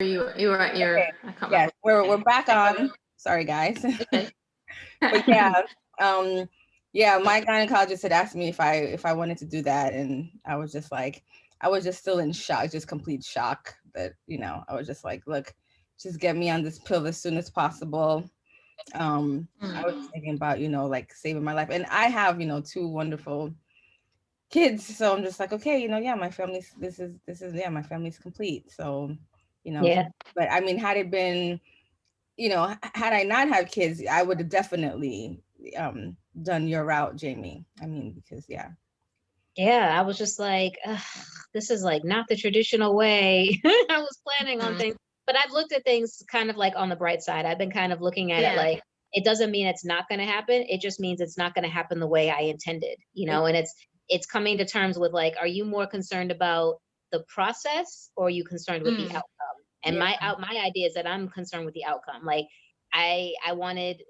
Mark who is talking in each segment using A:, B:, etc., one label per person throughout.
A: You were at your,
B: Okay.
A: I can't
B: Yes,
A: remember.
B: we're back on. Sorry, guys.
A: Okay.
B: But yeah, yeah, my gynecologist had asked me if I wanted to do that, and I was just like, I was just still in shock, just complete shock that I was just like, look, just get me on this pill as soon as possible. I was just thinking about like saving my life, and I have two wonderful kids, so I'm just like, okay, yeah, my family's this is yeah, my family's complete. So, you know,
C: Yeah.
B: but I mean, had it been had I not had kids, I would have definitely done your route, Jaymie. I mean, because yeah.
C: Yeah, I was just like, "Ugh, this is like not the traditional way I was planning on
A: Mhm.
C: things." But I've looked at things kind of like on the bright side. I've been kind of looking at it
A: Yeah.
C: like it doesn't mean it's not going to happen. It just means it's not going to happen the way I intended, and it's coming to terms with like, are you more concerned about the process or are you concerned with the
A: Mm.
C: outcome? And
B: Yeah.
C: my idea is that I'm concerned with the outcome. Like I wanted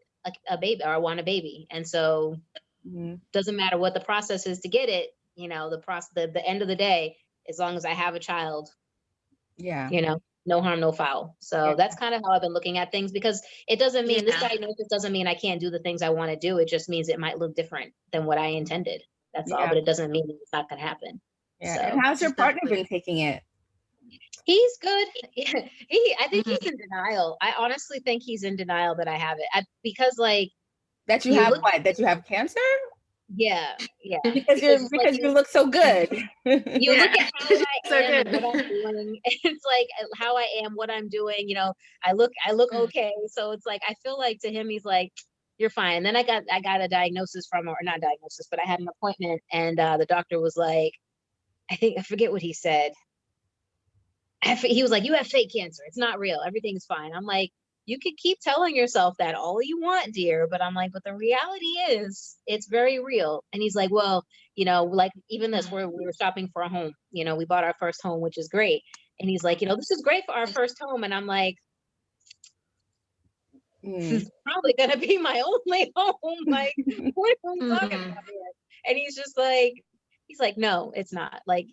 C: a baby, or I want a baby. And so
B: Mhm.
C: doesn't matter what the process is to get it, the process, the end of the day, as long as I have a child,
B: Yeah.
C: no harm, no foul.
B: Yeah.
C: So that's kind of how I've been looking at things, because it doesn't mean this
A: Yeah.
C: diagnosis doesn't mean I can't do the things I want to do. It just means it might look different than what I intended. That's all,
B: Yeah.
C: but it doesn't mean it's not going to happen.
B: Yeah. And
C: So
B: how's your partner
A: Exactly.
B: been taking it?
C: he's good. I think
A: Mhm.
C: he's in denial. I honestly think he's in denial that I have it, because like
B: That you
C: you
B: have
C: look,
B: what? That you have cancer?
C: yeah,
B: Because
C: because it's like
B: you look so good.
C: you look
A: Yeah.
C: at how
A: So
C: I am and
A: good.
C: what I'm doing. It's like how I am, what I'm doing. I look okay. So it's like I feel like to him, he's like, "You're fine." And then I got a diagnosis from, or not diagnosis, but I had an appointment, and the doctor was like, I forget what he said. He was like, "You have fake cancer. It's not real. Everything's fine." I'm like, "You can keep telling yourself that all you want, dear." But I'm like, "But the reality is, it's very real." And he's like, "Well, like even this, where we were shopping for a home. We bought our first home, which is great." And he's like, "This is great for our first home." And I'm like, "This
B: Mm.
C: is probably gonna be my only home." Like, what are we talking
A: Mm.
C: about here? And he's like, "No, it's not. Like,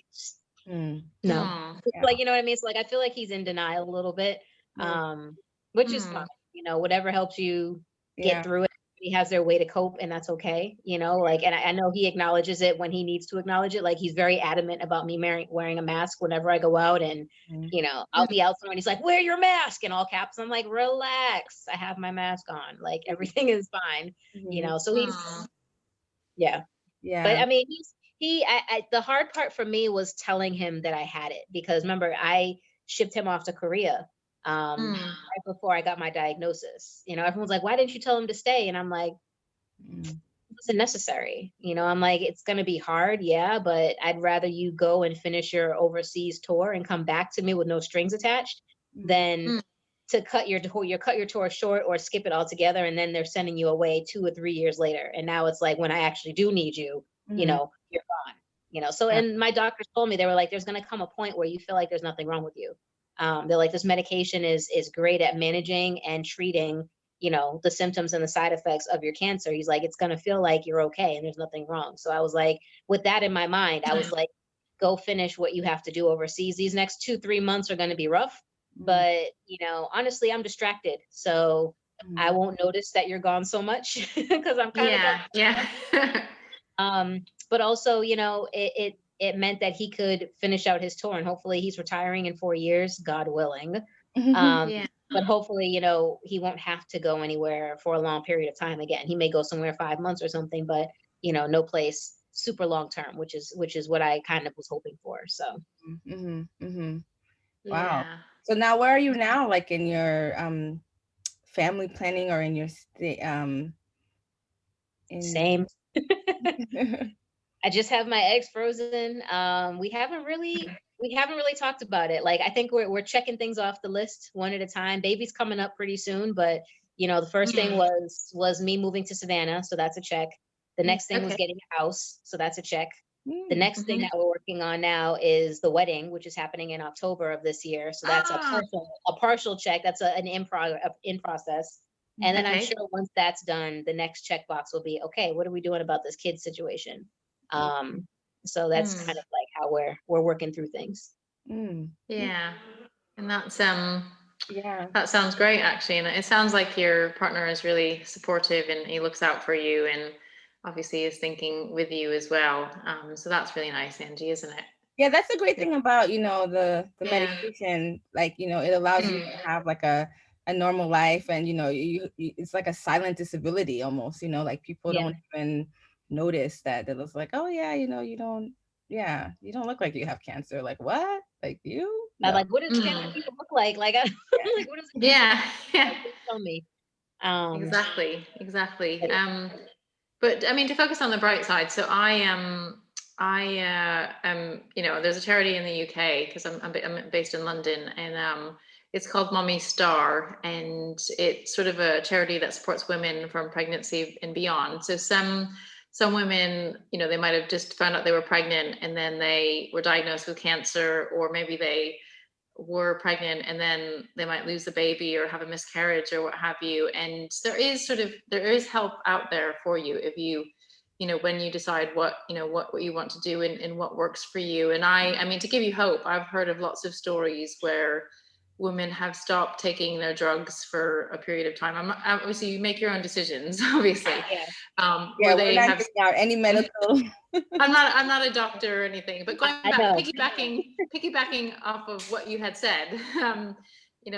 B: Mm.
C: no."
A: Oh.
C: It's
B: Yeah.
C: like, you know what I mean? It's like I feel like he's in denial a little bit,
B: Mm.
C: which is fine.
A: Mm.
C: Whatever helps you
B: Yeah.
C: get through it. He has their way to cope, and that's okay. Like, and I know he acknowledges it when he needs to acknowledge it. Like he's very adamant about me wearing a mask whenever I go out, and
B: Mm.
C: I'll be out somewhere, and he's like, "Wear your mask," in all caps. I'm like, "Relax, I have my mask on. Like everything is fine."
B: Mhm.
C: So he's,
A: Oh.
C: yeah. But
B: Yeah.
C: I mean, the hard part for me was telling him that I had it, because remember I shipped him off to Korea
A: Mm.
C: right before I got my diagnosis. Everyone's like, "Why didn't you tell him to stay?" And I'm like,
B: Mm.
C: "It wasn't necessary." I'm like, "It's going to be hard, yeah, but I'd rather you go and finish your overseas tour and come back to me with no strings attached
B: Mm.
C: than
A: Mm.
C: to cut your tour short or skip it altogether, and then they're sending you away 2 or 3 years later. And now it's like, when I actually do need you,
B: Mm.
C: you're gone." So,
B: Yeah.
C: and my doctors told me, they were like, "There's going to come a point where you feel like there's nothing wrong with you." They're like, "This medication is great at managing and treating, the symptoms and the side effects of your cancer." He's like, "It's going to feel like you're okay and there's nothing wrong." So I was like, with that in my mind, I was
A: Mm.
C: like, "Go finish what you have to do overseas. These next 3 months are going to be rough,
B: Mm.
C: but honestly, I'm distracted, so I
B: Mm.
C: won't notice that you're gone so much because I'm kind of gone."
A: Yeah. Yeah.
C: But also, it meant that he could finish out his tour, and hopefully he's retiring in 4 years, God willing. Um,
A: Yeah.
C: but hopefully, he won't have to go anywhere for a long period of time again. He may go somewhere 5 months or something, but no place super long term, which is what I kind of was hoping for. So
B: Mhm. Mhm. Wow.
A: Yeah.
B: So now, where are you now? Like in your family planning, or in your in
C: same. I just have my eggs frozen. We haven't really talked about it. Like, I think we're checking things off the list one at a time. Baby's coming up pretty soon, but the first thing
A: Mm.
C: was me moving to Savannah, so that's a check. The next thing was
A: Okay.
C: getting a house, so that's a check. The
B: Mm.
C: next thing
A: Mhm.
C: that we're working on now is the wedding, which is happening in October of this year. So that's a
A: Ah.
C: partial check. That's an in process. And then I'm
A: Okay.
C: sure once that's done, the next checkbox will be, okay, what are we doing about this kid situation? Um, so that's kind
A: Mm.
C: of like how we're working through things.
B: Mm.
A: Yeah. And that's
B: Yeah.
A: that sounds great, actually. And it sounds like your partner is really supportive and he looks out for you and obviously is thinking with you as well. So that's really nice, Angie, isn't it?
B: Yeah, that's the great thing about, the
A: Yeah.
B: medication. Like, it allows you to have like a normal life, and it's like a silent disability almost, like people don't even notice that. They're just like, oh yeah, you don't look like you have cancer. Like, what? Like, you?
C: I'm
B: No.
C: like, what does cancer people look like? Like, I'm like, what does it
A: Yeah. Yeah.
C: tell me?
A: Exactly. But I mean, to focus on the bright side, so I am, there's a charity in the UK because I'm based in London, and it's called Mommy Star, and it's sort of a charity that supports women from pregnancy and beyond. So some women, they might have just found out they were pregnant and then they were diagnosed with cancer, or maybe they were pregnant and then they might lose the baby or have a miscarriage or what have you. And there is help out there for you if you when you decide what you want to do and what works for you. And I mean, to give you hope, I've heard of lots of stories where women have stopped taking their drugs for a period of time. Obviously you make your own decisions, obviously.
B: Yeah,
A: where
B: we're
A: they
B: not
A: have
B: giving out any medical.
A: I'm not a doctor or anything, but going back, piggybacking off of what you had said,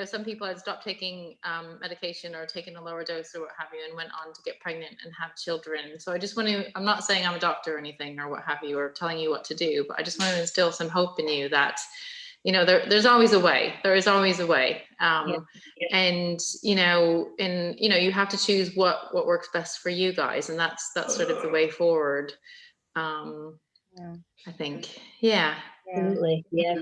A: some people had stopped taking medication or taken a lower dose or what have you, and went on to get pregnant and have children. So I just want to, I'm not saying I'm a doctor or anything or what have you, or telling you what to do, but I just want to instill some hope in you that, there's always a way. There is always a way. And, you have to choose what works best for you guys. And that's sort of the way forward. I think. Yeah.
C: Absolutely. Yeah.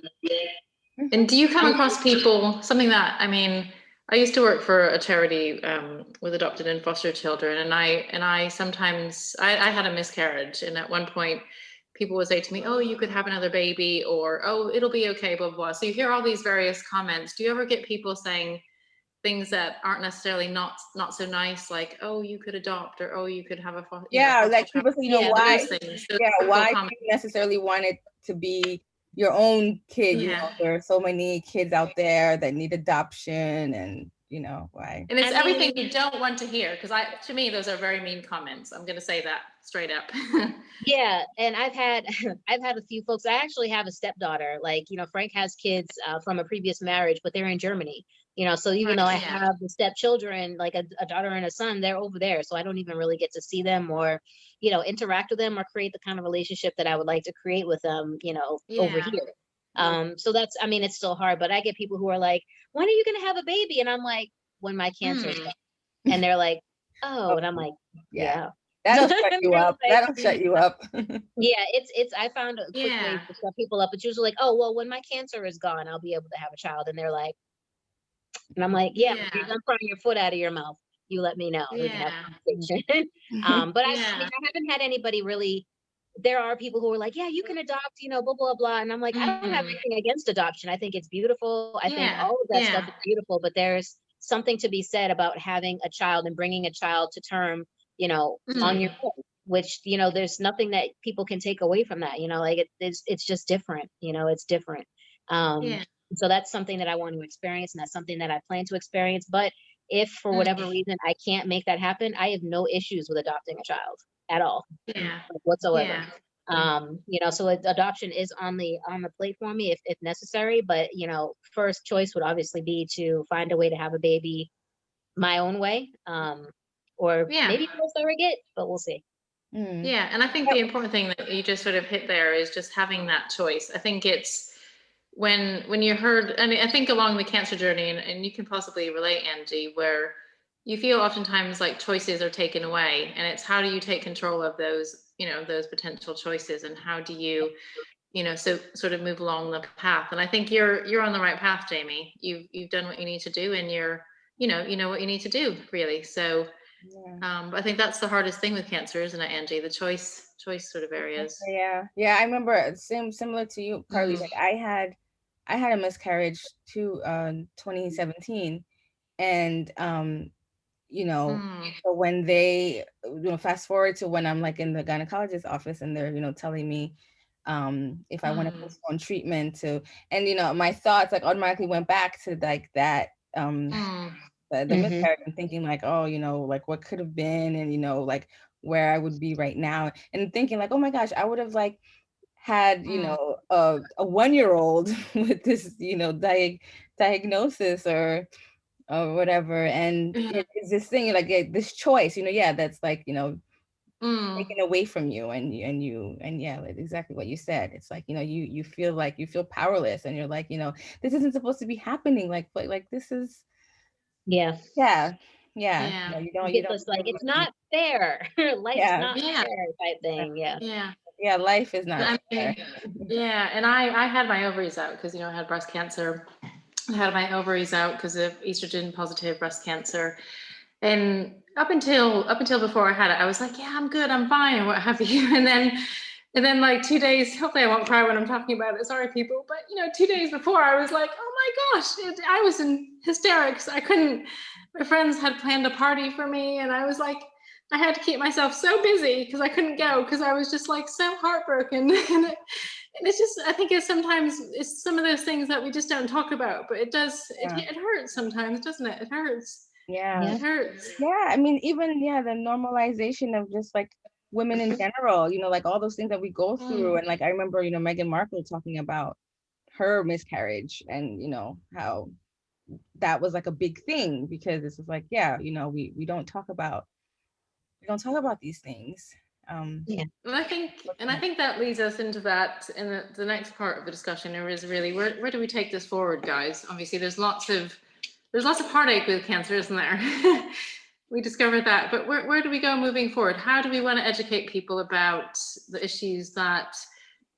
A: And do you come across people, something that, I mean, I used to work for a charity with adopted and foster children, and I sometimes I had a miscarriage, and at one point people would say to me, oh, you could have another baby, or oh, it'll be okay, blah blah. So you hear all these various comments. Do you ever get people saying things that aren't necessarily not so nice, like, oh, you could adopt, or oh, you could have a
B: Yeah,
A: foster
B: like
A: child?
B: people say, why?
A: Those things, those
B: Why do
A: comments.
B: you necessarily want it to be your own kid? There are so many kids out there that need adoption, and why?
A: And it's everything you don't want to hear, because to me, those are very mean comments. I'm going to say that straight up.
C: Yeah, and I've had a few folks. I actually have a stepdaughter. Like, Frank has kids from a previous marriage, but they're in Germany. So even though I have the stepchildren, like a daughter and a son, they're over there. So I don't even really get to see them or, interact with them or create the kind of relationship that I would like to create with them, over here. So that's, I mean, it's still hard, but I get people who are like, when are you going to have a baby? And I'm like, when my cancer is gone. And they're like, oh, and I'm like, yeah.
B: That'll shut you up. That'll shut you up.
C: Yeah, it's I found a quick way to shut people up. It's usually like, oh, well, when my cancer is gone, I'll be able to have a child. And they're like, and I'm like, yeah, you're done prying your foot out of your mouth. You let me know. We can have a conversation. But I haven't had anybody really. There are people who are like, yeah, you can adopt, blah, blah, blah. And I'm like, I don't have anything against adoption. I think it's beautiful. I think all of that stuff is beautiful, but there's something to be said about having a child and bringing a child to term, on your own, which, there's nothing that people can take away from that, like it's just different, it's different. So that's something that I want to experience, and that's something that I plan to experience. But if for whatever reason I can't make that happen, I have no issues with adopting a child at all, whatsoever. So adoption is on the plate for me if necessary. But first choice would obviously be to find a way to have a baby my own way, or maybe go surrogate, but we'll see.
A: Yeah, and I think the important thing that you just sort of hit there is just having that choice. I think it's when you heard, and I think along the cancer journey, and you can possibly relate, Angie, where you feel oftentimes like choices are taken away, and it's how do you take control of those, those potential choices, and how do you, so sort of move along the path. And I think you're on the right path, Jaymie. You've done what you need to do, and you know what you need to do, really. So I think that's the hardest thing with cancer, isn't it, Angie? The choice sort of areas.
B: Yeah. I remember similar to you, Carly. Like I had a miscarriage too, 2017, and so when they, fast forward to when I'm like in the gynecologist's office and they're, telling me, if I want to
A: Mm.
B: postpone treatment to, and my thoughts like automatically went back to like that,
A: Mm.
B: the miscarriage, and thinking like, oh, like what could have been, and like where I would be right now, and thinking like, oh my gosh, I would have like had a 1-year-old with this diagnosis or whatever, and it's this thing like this choice, that's like taken away from you, and yeah, like exactly what you said. It's like you feel powerless, and you're like this isn't supposed to be happening, like, but like this is
C: Yeah.
B: yeah.
C: You get this like, it's not fair. Life's not fair type thing.
B: Yeah, life is not
A: I
B: fair.
A: mean, yeah, and I had my ovaries out because I had breast cancer. I had my ovaries out because of estrogen positive breast cancer. And up until before I had it, I was like, yeah, I'm good, I'm fine, and what have you. And then like 2 days, hopefully I won't cry when I'm talking about it, sorry people, but 2 days before I was like, oh my gosh, I was in hysterics. I couldn't, my friends had planned a party for me, and I was like, I had to keep myself so busy because I couldn't go because I was just like so heartbroken. And it's just, I think sometimes it's some of those things that we just don't talk about, but it hurts sometimes, doesn't it? It hurts.
B: Yeah.
A: It hurts.
B: Yeah, I mean, even the normalization of just like women in general, like all those things that we go through. And like I remember, Meghan Markle talking about her miscarriage, and how that was like a big thing, because it's just like, yeah, we don't talk about these things.
C: Yeah.
A: And I think that leads us into that in the next part of the discussion. There is really where do we take this forward, guys? Obviously, there's lots of heartache with cancer, isn't there? We discovered that, but where do we go moving forward? How do we want to educate people about the issues that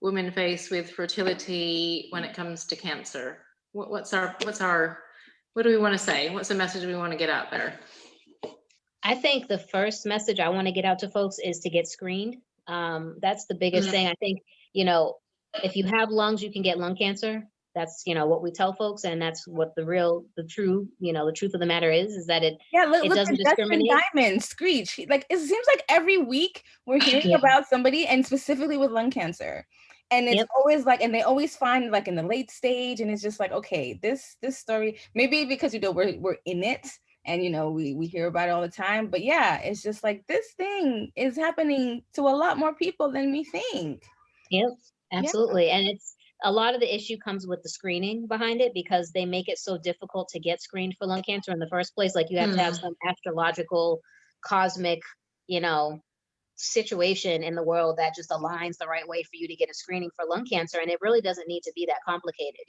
A: women face with fertility when it comes to cancer? What do we want to say? What's the message we want to get out there?
C: I think the first message I want to get out to folks is to get screened. That's the biggest thing. I think, if you have lungs, you can get lung cancer. That's, what we tell folks. And that's what the truth of the matter is that it doesn't discriminate.
B: Diamond Screech. Like, it seems like every week we're hearing about somebody, and specifically with lung cancer. And it's always like, and they always find like in the late stage, and it's just like, okay, this story, maybe because, we're in it, and we hear about it all the time, but yeah, it's just like this thing is happening to a lot more people than we think.
C: Yep, absolutely. And it's a lot of the issue comes with the screening behind it, because they make it so difficult to get screened for lung cancer in the first place. Like, you have to have some astrological, cosmic, situation in the world that just aligns the right way for you to get a screening for lung cancer. And it really doesn't need to be that complicated.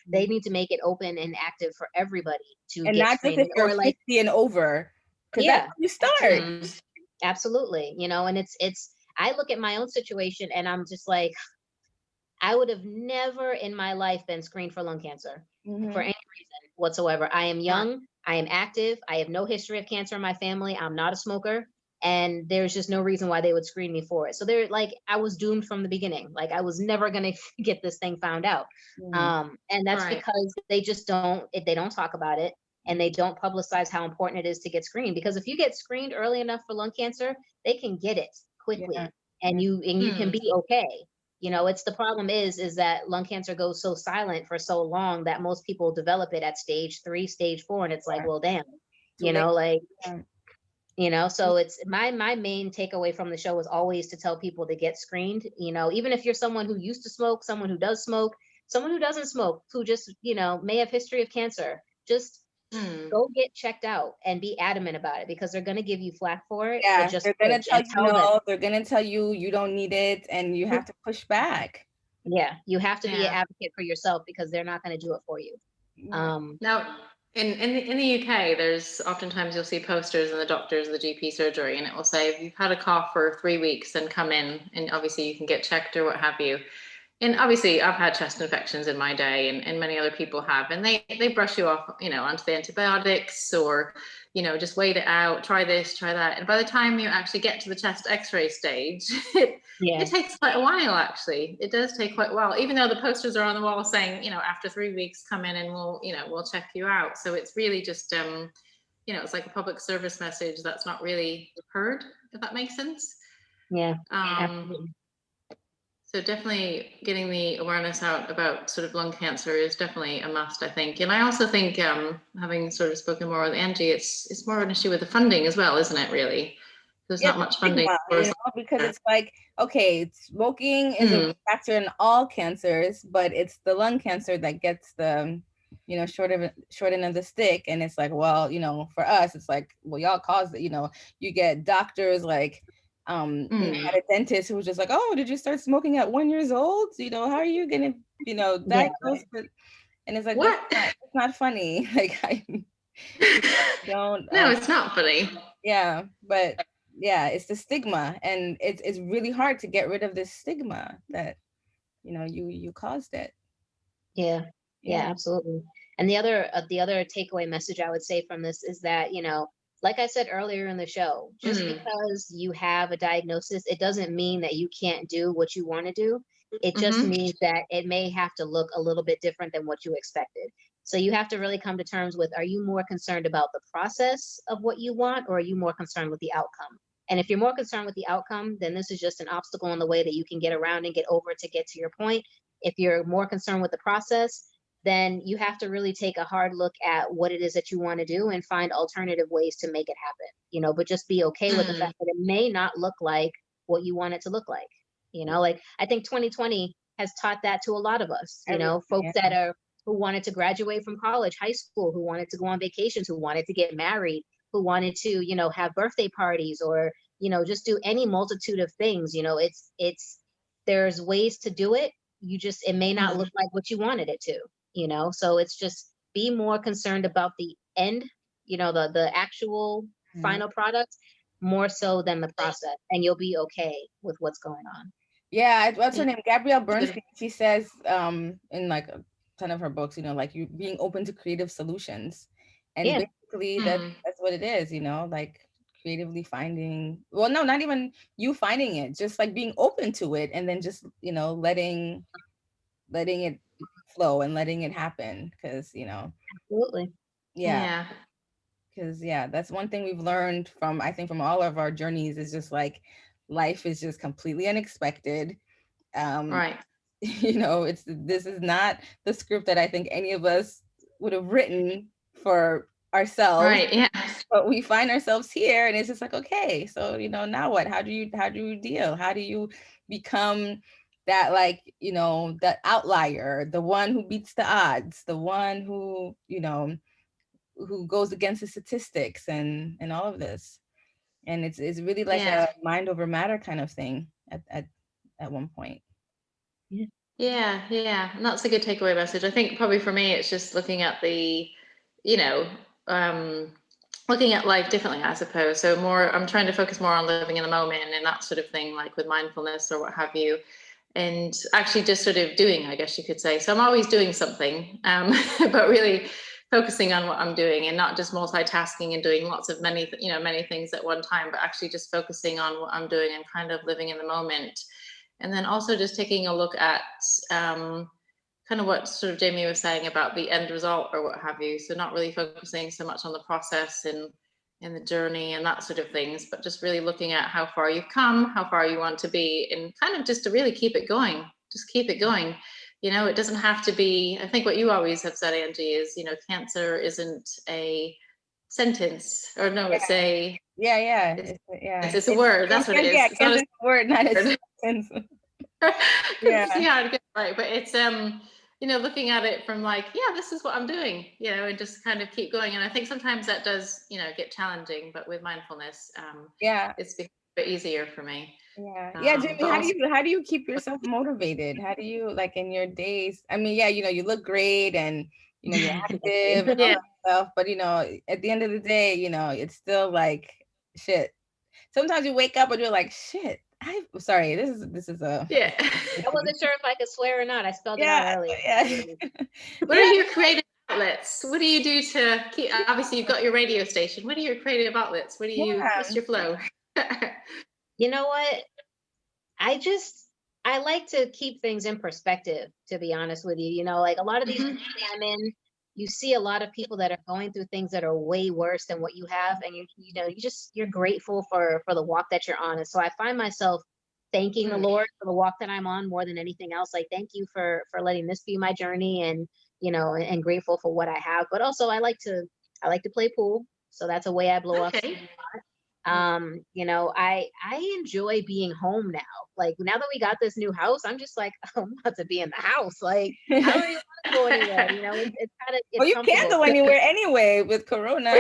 C: They need to make it open and active for everybody to
B: and
C: get
B: not
C: screened.
B: Just if you're 50 and over, because that's when you start.
C: Absolutely. And it's I look at my own situation, and I'm just like, I would have never in my life been screened for lung cancer for any reason whatsoever. I am young, I am active, I have no history of cancer in my family, I'm not a smoker, and there's just no reason why they would screen me for it. So they're like, I was doomed from the beginning. Like, I was never going to get this thing found out. And that's because they just they don't talk about it, and they don't publicize how important it is to get screened. Because if you get screened early enough for lung cancer, they can get it quickly, and you can be okay. It's the problem is that lung cancer goes so silent for so long that most people develop it at stage 3, stage 4, and it's like, well, damn, so it's my main takeaway from the show is always to tell people to get screened. Even if you're someone who used to smoke, someone who does smoke, someone who doesn't smoke, who just may have history of cancer, just go get checked out and be adamant about it, because they're going to give you flack for it.
B: Yeah, they're going to tell you no, they're going to tell you you don't need it, and you have to push back.
C: Yeah, you have to be an advocate for yourself, because they're not going to do it for you.
A: Now, in the UK, there's oftentimes you'll see posters in the doctors of the GP surgery, and it will say, if you've had a cough for 3 weeks, then come in, and obviously you can get checked or what have you. And obviously I've had chest infections in my day, and many other people have, and they brush you off, onto the antibiotics, or, just wait it out, try this, try that. And by the time you actually get to the chest x-ray stage, it takes quite a while, actually. It does take quite a while, even though the posters are on the wall saying, after 3 weeks, come in and we'll check you out. So it's really just, it's like a public service message that's not really heard, if that makes sense.
C: Yeah. Absolutely.
A: So definitely getting the awareness out about sort of lung cancer is definitely a must, I think. And I also think, having sort of spoken more with Angie, it's more of an issue with the funding as well, isn't it, really? There's not much funding for
B: because it's like, okay, smoking is a factor in all cancers, but it's the lung cancer that gets the, short end of the stick. And it's like, well, for us, it's like, well, y'all caused it. You get doctors like, had a dentist who was just like, oh, did you start smoking at 1 year old? How are you gonna, diagnose it? And it's like,
A: what?
B: It's not funny. Like don't.
A: No, it's not funny.
B: Yeah, but yeah, it's the stigma, and it's really hard to get rid of this stigma that you caused it.
C: Yeah, absolutely. And the other takeaway message I would say from this is that, like I said earlier in the show, just because you have a diagnosis, it doesn't mean that you can't do what you want to do. It just means that it may have to look a little bit different than what you expected. So you have to really come to terms with, are you more concerned about the process of what you want, or are you more concerned with the outcome? And if you're more concerned with the outcome, then this is just an obstacle in the way that you can get around and get over to get to your point. If you're more concerned with the process, then you have to really take a hard look at what it is that you want to do and find alternative ways to make it happen, but just be okay with the fact that it may not look like what you want it to look like. Like I think 2020 has taught that to a lot of us, folks that who wanted to graduate from college, high school, who wanted to go on vacations, who wanted to get married, who wanted to, have birthday parties, or, just do any multitude of things. There's ways to do it. It may not look like what you wanted it to, so it's just be more concerned about the end, the actual final product, more so than the process, and you'll be okay with what's going on.
B: Yeah, what's her name? Gabrielle Bernstein. She says in like a ton of her books, like you being open to creative solutions. And basically that's what it is, like creatively finding, well, no, not even you finding it, just like being open to it, and then just, letting it flow and letting it happen. Because,
C: absolutely.
B: Yeah. Because that's one thing we've learned from, I think, from all of our journeys, is just like life is just completely unexpected.
A: Right.
B: This is not the script that I think any of us would have written for ourselves.
A: Right. Yeah.
B: But we find ourselves here, and it's just like, okay, so now what? How do you deal? How do you become that, like, that outlier, the one who beats the odds, the one who who goes against the statistics and all of this? And it's really like a mind over matter kind of thing at one point.
A: Yeah, and that's a good takeaway message. I think probably for me, it's just looking at the, looking at life differently, I suppose. So I'm trying to focus more on living in the moment and that sort of thing, like with mindfulness or what have you, and actually just sort of doing, I guess you could say. So I'm always doing something, but really focusing on what I'm doing, and not just multitasking and doing many things at one time, but actually just focusing on what I'm doing and kind of living in the moment. And then also just taking a look at kind of what sort of Jaymie was saying about the end result or what have you. So not really focusing so much on the process and in the journey and that sort of things, but just really looking at how far you've come, how far you want to be, and kind of just to really keep it going. Just keep it going. It doesn't have to be, I think what you always have said, Angie, is, cancer isn't a sentence, or no, it's a... It's a word. That's what it is.
B: Yeah, it's not a word, not a sentence.
A: Right. But it's looking at it from like, this is what I'm doing, and just kind of keep going. And I think sometimes that does, get challenging, but with mindfulness, it's become a bit easier for me.
B: Jaymie, how do you keep yourself motivated? How do you, like, in your days? I mean, you look great, and you're active and all that stuff, but at the end of the day, it's still like shit. Sometimes you wake up and you're like, shit, I'm sorry, this is a...
C: I wasn't sure if I could swear or not. I spelled it out earlier.
A: What are your creative outlets? What do you do to keep, obviously you've got your radio station. What are your creative outlets? What's your flow?
C: You know what? I like to keep things in perspective, to be honest with you. Like a lot of these groups I'm in, you see a lot of people that are going through things that are way worse than what you have, and you're grateful for the walk that you're on. And so I find myself thanking the Lord for the walk that I'm on more than anything else. Like, thank you for letting this be my journey, and and grateful for what I have. But also I like to play pool. So that's a way I blow off steam. I enjoy being home now. Like, now that we got this new house, I'm just like, oh, I'm about to be in the house. Like, I don't even want to go anywhere. It's kind of,
B: well, you can't go anywhere anyway with Corona.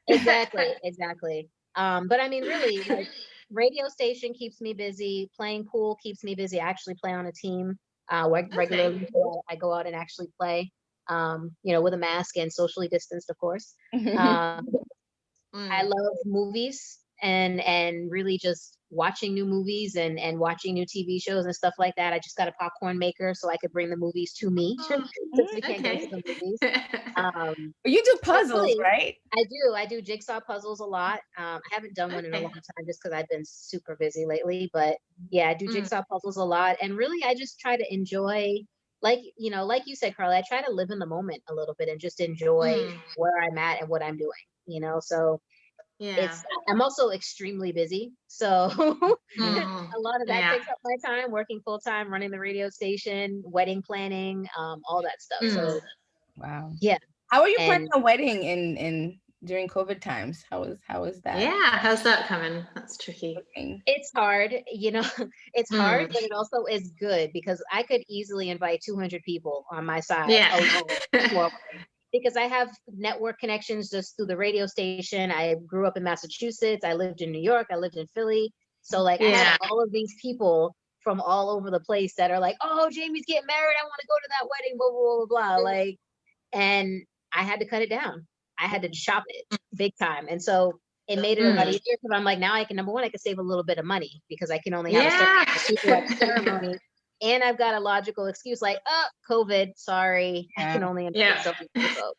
C: Exactly. But I mean, really, like, radio station keeps me busy. Playing pool keeps me busy. I actually play on a team regularly. So I go out and actually play, with a mask and socially distanced, of course. I love movies and really just watching new movies and watching new TV shows and stuff like that. I just got a popcorn maker so I could bring the movies to me since we can't go to the movies.
B: You do puzzles, right?
C: I do jigsaw puzzles a lot. I haven't done one in a long time just because I've been super busy lately. But yeah, I do jigsaw puzzles a lot. And really, I just try to enjoy, like you said, Carly, I try to live in the moment a little bit and just enjoy where I'm at and what I'm doing, so I'm also extremely busy. So a lot of that takes up my time, working full time, running the radio station, wedding planning, all that stuff. So
B: wow.
C: Yeah.
B: How are you planning a wedding in during COVID times? How is that?
A: Yeah, how's that coming? That's tricky.
C: It's hard, it's hard, but it also is good because I could easily invite 200 people on my side. Because I have network connections just through the radio station. I grew up in Massachusetts. I lived in New York. I lived in Philly. So like I have all of these people from all over the place that are like, oh, Jaymie's getting married. I want to go to that wedding, blah, blah, blah, blah. Like, and I had to cut it down. I had to shop it big time. And so it made it a lot easier because I'm like, now I can, number one, I can save a little bit of money because I can only have a certain amount of people at the ceremony. And I've got a logical excuse like, oh, COVID, sorry, I can only invite so many people.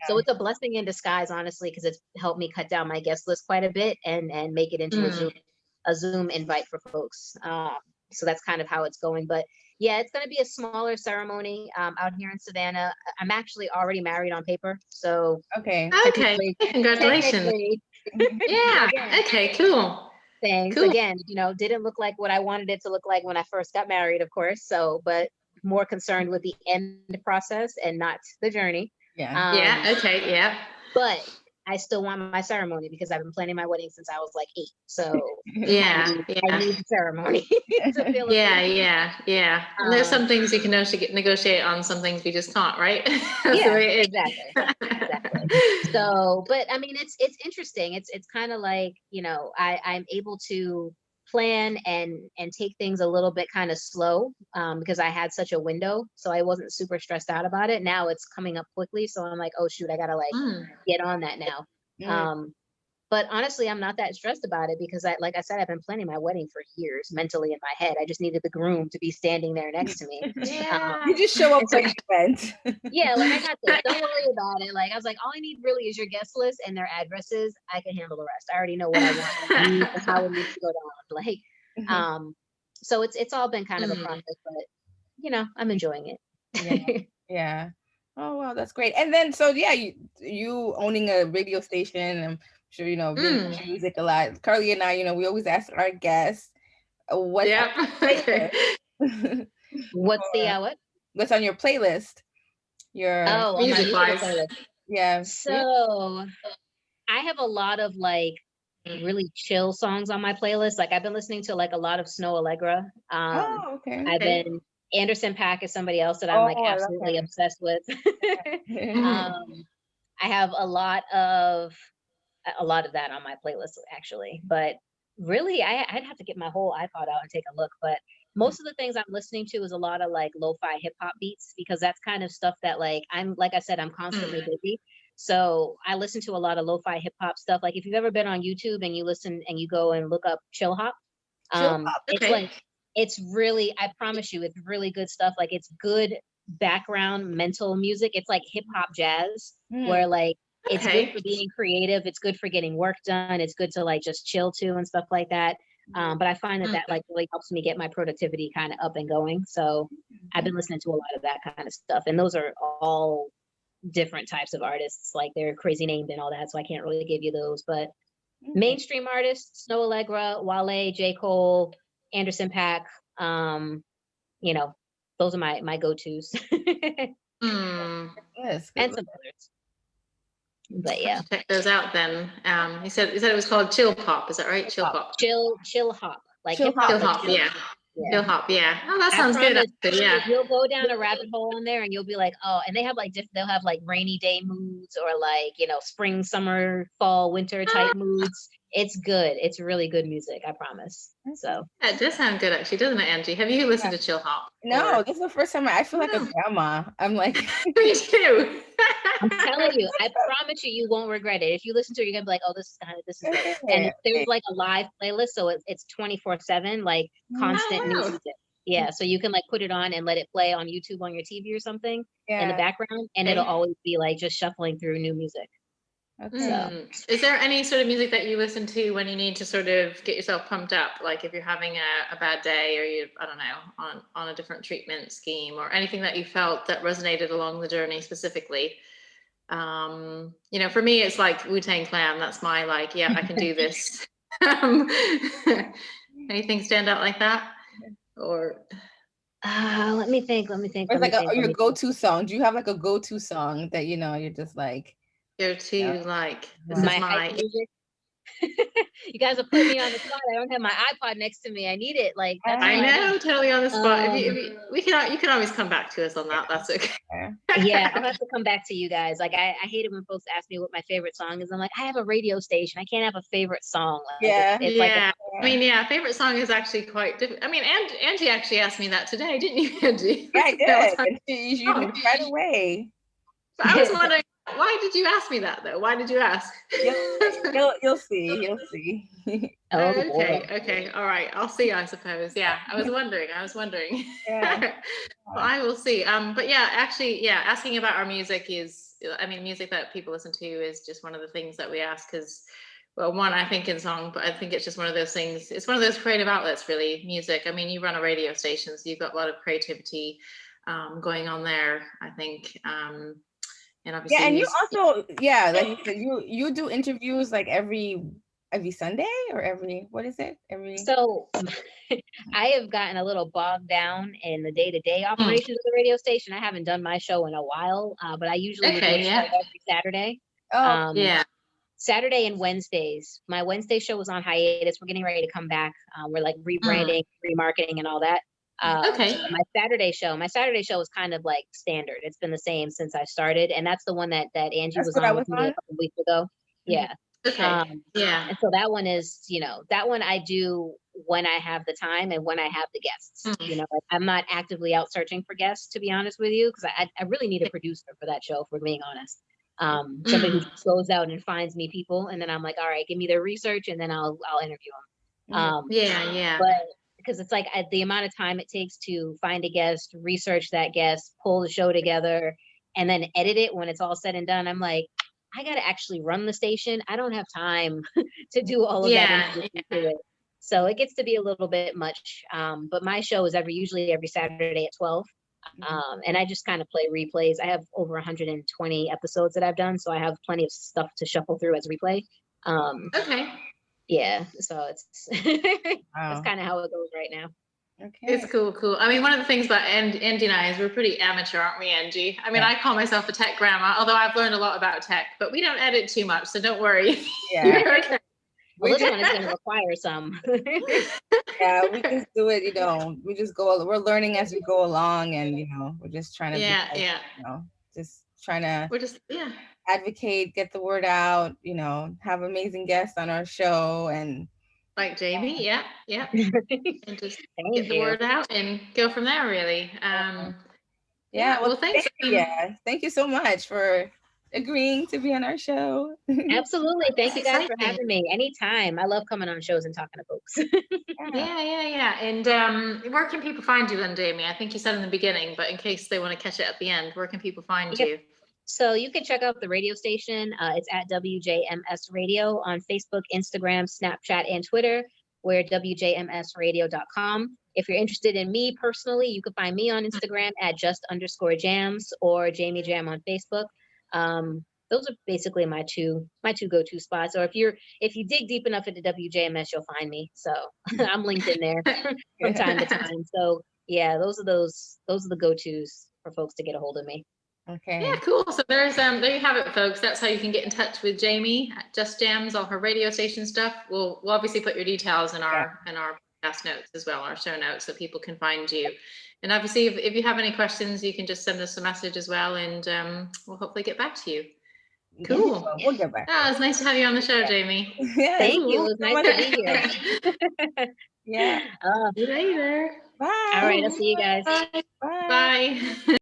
C: So it's a blessing in disguise, honestly, because it's helped me cut down my guest list quite a bit and make it into a Zoom invite for folks. So that's kind of how it's going. But yeah, it's going to be a smaller ceremony out here in Savannah. I'm actually already married on paper. So
A: congratulations. Okay, cool.
C: Thanks. Cool. Again, didn't look like what I wanted it to look like when I first got married, of course. So, but more concerned with the end process and not the journey. But I still want my ceremony because I've been planning my wedding since I was like 8. So I need the ceremony to feel
A: And there's some things you can negotiate on, some things we just can't, right?
C: Exactly. So, but I mean, it's interesting. It's kind of like, I'm able to plan and take things a little bit kind of slow because I had such a window, so I wasn't super stressed out about it. Now it's coming up quickly, so I'm like, oh shoot, I gotta get on that now. But honestly, I'm not that stressed about it because like I said, I've been planning my wedding for years mentally in my head. I just needed the groom to be standing there next to me.
B: You just show up when you went.
C: Like I got this. Don't worry about it. Like I was like, all I need really is your guest list and their addresses. I can handle the rest. I already know what I want and how it needs to go down. Like, so it's all been kind of a process, but I'm enjoying it.
B: Yeah. Oh wow, that's great. And then so you owning a radio station, I'm sure being music a lot. Carly and I, we always ask our guests what's what's on your playlist? Your
A: music wise.
B: Yeah.
C: So I have a lot of like really chill songs on my playlist. Like I've been listening to like a lot of Snow Allegra. I've been Anderson .Paak is somebody else that I'm like absolutely obsessed with. I have a lot of that on my playlist actually, but really I'd have to get my whole iPod out and take a look. But most of the things I'm listening to is a lot of like lo-fi hip hop beats because that's kind of stuff that like I'm constantly busy. So I listen to a lot of lo-fi hip hop stuff. Like if you've ever been on YouTube and you listen and you go and look up chill hop, it's like, it's really, I promise you, it's really good stuff. Like it's good background mental music. It's like hip hop jazz where like, it's good for being creative. It's good for getting work done. It's good to like just chill to and stuff like that. But I find that like really helps me get my productivity kind of up and going. So I've been listening to a lot of that kind of stuff. And those are all different types of artists. Like they're crazy named and all that. So I can't really give you those. But mainstream artists, Snow Allegra, Wale, J. Cole, Anderson .Paak. You know, those are my go-tos.
B: Yes,
C: And some others. But yeah.
A: Check those out then. You said it was called chill pop, is that right? Chill pop.
C: Chill hop. Like
B: Chill
C: hip hop.
A: Chill hop, yeah. Chill hop, yeah. Oh, that sounds good. Actually, yeah.
C: You'll go down a rabbit hole in there and you'll be like, oh, and they have like they'll have like rainy day moods or like, you know, spring, summer, fall, winter type moods. It's good. It's really good music, I promise. So
A: it does sound good actually, doesn't it, Angie? Have you listened to chill hop?
B: No, this is the first time I feel like a grandma. I'm like,
A: me too.
C: I'm telling you, I promise you, you won't regret it. If you listen to it, you're gonna be like, "Oh, this is good." And there's like a live playlist, so it's 24/7, like constant new music. Yeah, so you can like put it on and let it play on YouTube on your TV or something in the background, and it'll always be like just shuffling through new music.
B: Okay.
A: Is there any sort of music that you listen to when you need to sort of get yourself pumped up? Like if you're having a bad day or you, I don't know, on a different treatment scheme or anything that you felt that resonated along the journey specifically? You know, for me, it's like Wu-Tang Clan. That's my like, yeah, I can do this. Anything stand out like that? Or
C: let me think.
B: It's like your go-to song. Do you have like a go-to song that you know you're just like
A: go to like this
C: my
A: is my
C: music? You guys are putting me on the spot. I don't have my iPod next to me. I need it. Like
A: I know, totally on the spot. You can always come back to us on that. That's okay.
C: Yeah, I'll have to come back to you guys. Like I hate it when folks ask me what my favorite song is. I'm like, I have a radio station. I can't have a favorite song. Like, it's like
A: I mean, yeah, favorite song is actually quite different. I mean, Angie actually asked me that today, didn't you, Angie?
B: Yeah, I did. You knew right away.
A: But I was wondering, why did you ask me that though? Why did you ask?
B: You'll see. You'll see.
A: Okay. All right. I'll see, I suppose. Yeah. I was wondering.
B: Yeah.
A: Well, I will see. But yeah, actually, yeah, asking about our music is, I mean, music that people listen to is just one of the things that we ask because, well, one, I think in song, but I think it's just one of those things. It's one of those creative outlets, really, music. I mean, you run a radio station, so you've got a lot of creativity going on there, I think. And obviously,
B: and you also, like you said, you do interviews like every Sunday or what is it?
C: So I have gotten a little bogged down in the day-to-day operations of the radio station. I haven't done my show in a while, but I usually do a show every Saturday. Saturday and Wednesdays. My Wednesday show was on hiatus. We're getting ready to come back. We're like rebranding, remarketing, and all that. My Saturday show is kind of like standard. It's been the same since I started, and that's the one that Angie was on with me a couple weeks ago. Yeah. And so that one is, that one I do when I have the time and when I have the guests. Like I'm not actively out searching for guests, to be honest with you, because I really need a producer for that show, if we're being honest. Somebody who just goes out and finds me people, and then I'm like, all right, give me their research, and then I'll interview them. But because it's like the amount of time it takes to find a guest, research that guest, pull the show together, and then edit it when it's all said and done. I'm like, I got to actually run the station. I don't have time to do all of that. To it. So it gets to be a little bit much. But my show is usually every Saturday at 12. And I just kind of play replays. I have over 120 episodes that I've done, so I have plenty of stuff to shuffle through as replay. Yeah, so it's that's kind of how it goes right now.
A: Okay. It's cool. I mean, one of the things about Andy and I is we're pretty amateur, aren't we, Angie? I mean, I call myself a tech grandma, although I've learned a lot about tech, but we don't edit too much, so don't worry.
B: Yeah.
A: Okay.
C: Well, this one is going to require some.
B: Yeah, we just do it, we just we're learning as we go along, and, we're just trying to, just trying to advocate, get the word out, have amazing guests on our show, and
A: like Jaymie, and just get the word out and go from there, really. Well, thanks.
B: Thank you so much for agreeing to be on our show.
C: Absolutely. Thank you guys for having me. Anytime. I love coming on shows and talking to folks.
A: Yeah. And where can people find you then, Jaymie? I think you said in the beginning, but in case they want to catch it at the end, where can people find you?
C: So you can check out the radio station. It's at WJMS Radio on Facebook, Instagram, Snapchat, and Twitter. We're WJMSradio.com. If you're interested in me personally, you can find me on Instagram at @just_jams or Jaymie Jam on Facebook. those are basically my two go-to spots. Or if you dig deep enough into WJMS, you'll find me. So I'm linked in there from time to time. So yeah, those are the go-tos for folks to get a hold of me.
B: Okay.
A: Yeah, cool. So there you have it, folks. That's how you can get in touch with Jaymie at Just Jams, all her radio station stuff. We'll obviously put your details in our podcast notes as well, our show notes, so people can find you. And obviously, if you have any questions, you can just send us a message as well, and we'll hopefully get back to you. Cool.
B: We'll get back.
A: It was nice to have you on the show, Jaymie.
B: Yeah,
C: Thank you. It was nice to be here.
B: Yeah.
A: See you later.
B: Bye.
C: All right. I'll see you guys.
B: Bye.
A: Bye.